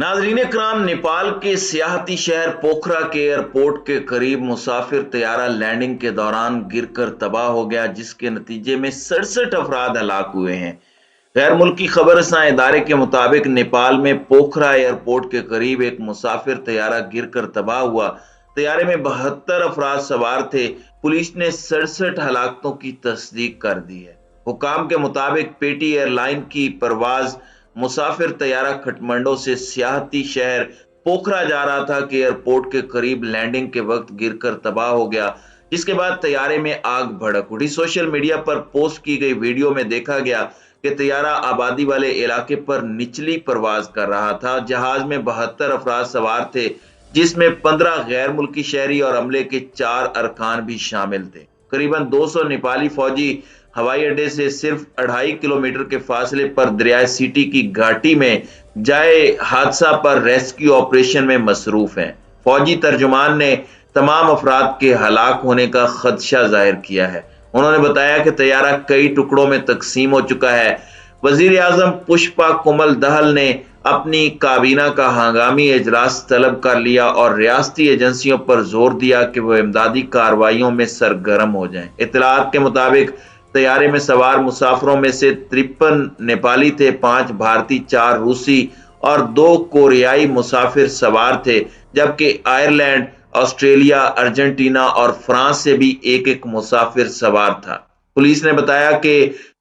नाजरीन कराम, नेपाल के सियाहती शहर पोखरा के एयरपोर्ट के करीब मुसाफिर तैयारा लैंडिंग के दौरान गिरकर तबाह हो गया, जिसके नतीजे में 67 अफराद हलाक हुए हैं। गैर मुल्की खबरसां इदारे के मुताबिक नेपाल में पोखरा एयरपोर्ट के करीब एक मुसाफिर तैयारा गिरकर तबाह हुआ। तैयारे में 72 अफराद सवार थे। पुलिस ने 67 हलाकतों की तस्दीक कर दी है। हुकाम के मुताबिक पेटी एयरलाइन की परवाज मुसाफिर तैयारा खटमंडो से सियाहती शहर पोखरा जा रहा था कि एयरपोर्ट के करीब लैंडिंग के वक्त गिरकर तबाह हो गया, जिसके बाद तैयारे में आग भड़क उठी। सोशल मीडिया पर पोस्ट की गई वीडियो में देखा गया कि तैयारा आबादी वाले इलाके पर निचली परवाज कर रहा था। जहाज में 72 अफराद सवार थे, जिसमें 15 गैर मुल्की शहरी और अमले के 4 अरकान भी शामिल थे। करीबन 200 नेपाली फौजी हवाई अड्डे से सिर्फ 2.5 किलोमीटर के फासले पर दरियाए सीटी की घाटी में जाए हादसा पर रेस्क्यू ऑपरेशन में मसरूफ हैं। फौजी तर्जुमान ने तमाम अफराद के हलाक होने का खदशा जाहिर किया है। उन्होंने बताया कि तैयारा कई टुकड़ों में तकसीम हो चुका है। वजीर आजम पुष्पा कुमल दहल ने अपनी काबीना का हंगामी इजलास तलब कर लिया और रियासती एजेंसियों पर जोर दिया कि वो इमदादी कार्रवाइयों में सरगर्म हो जाएं। इत्तलात के मुताबिक तैयारे में सवार मुसाफिरों में से 53 नेपाली थे, 5 भारतीय, 4 रूसी और 2 कोरियाई मुसाफिर सवार थे, जबकि आयरलैंड, ऑस्ट्रेलिया, अर्जेंटीना और फ्रांस से भी एक एक मुसाफिर सवार था। पुलिस ने बताया कि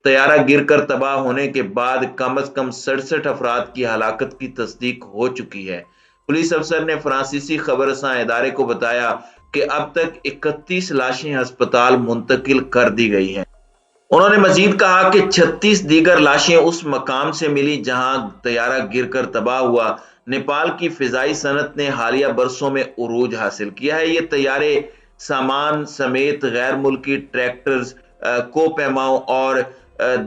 तैयारा गिरकर तबाह होने के बाद कम से कम 67 अफराद की हलाकत की तस्दीक हो चुकी है। पुलिस अफसर ने फ्रांसीसी खबरसां इदारे को बताया कि अब तक 31 लाशें अस्पताल मुंतकिल कर दी गई हैं। उन्होंने मजीद कहा कि 36 दीगर लाशें उस मकाम से मिली जहां तैयारा गिरकर तबाह हुआ। नेपाल की फिजाई सनत ने हालिया बरसों में उरूज हासिल किया है। ये तैयारे सामान समेत गैर मुल्की ट्रैक्टर्स, कोपैमाओं और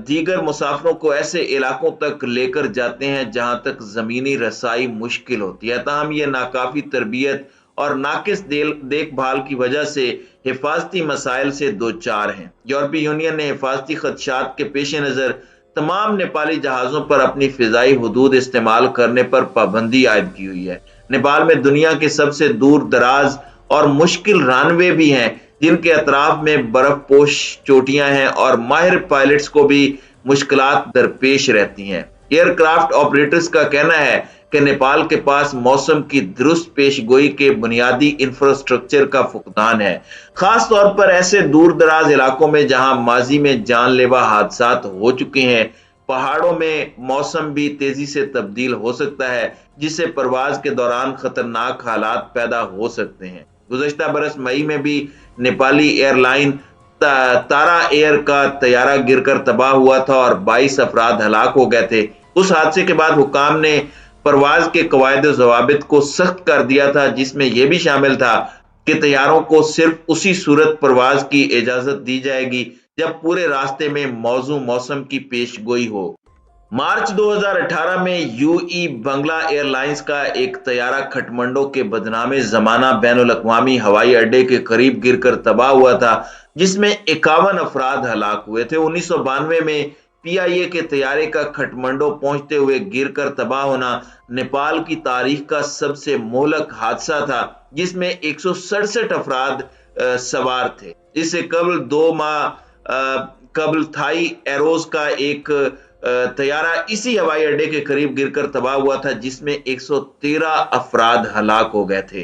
दीगर मुसाफिरों को ऐसे इलाकों तक लेकर जाते हैं जहां तक जमीनी रसाई मुश्किल होती है। ताहम ये नाकाफी तरबियत और नाकिस देखभाल की वजह से हिफाजती मसाइल से दो चार हैं। यूरोपीय यूनियन ने हिफाजती खदशात के पेश नजर तमाम नेपाली जहाजों पर अपनी फिजाई हदूद इस्तेमाल करने पर पाबंदी आयद की हुई है। नेपाल में दुनिया के सबसे दूर दराज और मुश्किल रनवे भी हैं, जिनके अतराफ में बर्फ पोश चोटियां हैं और माहिर पायलट्स को भी मुश्किलात दरपेश रहती हैं। एयरक्राफ्ट ऑपरेटर्स का कहना है कि नेपाल के पास मौसम की दुरुस्त पेशगोई के बुनियादी इंफ्रास्ट्रक्चर का फुकदान है, खास तौर पर ऐसे दूर दराज इलाकों में जहां माजी में जानलेवा हादसात हो चुके हैं। पहाड़ों में मौसम भी तेजी से तब्दील हो सकता है, जिससे परवाज के दौरान खतरनाक हालात पैदा हो सकते हैं। गुज़श्ता बरस मई में भी नेपाली एयरलाइन तारा एयर का तैयारा गिरकर तबाह हुआ था और 22 अफराद हलाक हो गए थे। उस हादसे के बाद हुकाम ने परवाज के कवायद ज़वाबित को सख्त कर दिया था, जिसमें यह भी शामिल था कि तैयारों को सिर्फ उसी सूरत परवाज की इजाजत दी जाएगी जब पूरे रास्ते में मौजू मौसम की पेशगोई हो। मार्च 2018 में यूई बंगला एयरलाइंस का एक तैयारा खटमंडो के बदनामे जमाना बैनुल अक़वामी हवाई अड्डे के करीब गिरकर तबाह हुआ था, जिसमें 51 अफराद हलाक हुए थे। 1992 में पीआईए के तैयारे का खटमंडो पहुंचते हुए गिरकर तबाह होना नेपाल की तारीख का सबसे मोहलक हादसा था, जिसमें 167 अफराद सवार थे। इससे कबल 2 माह कबल थाई एरोज का एक तैयारा इसी हवाई अड्डे के करीब गिरकर तबाह हुआ था, जिसमें 113 अफराद हलाक हो गए थे।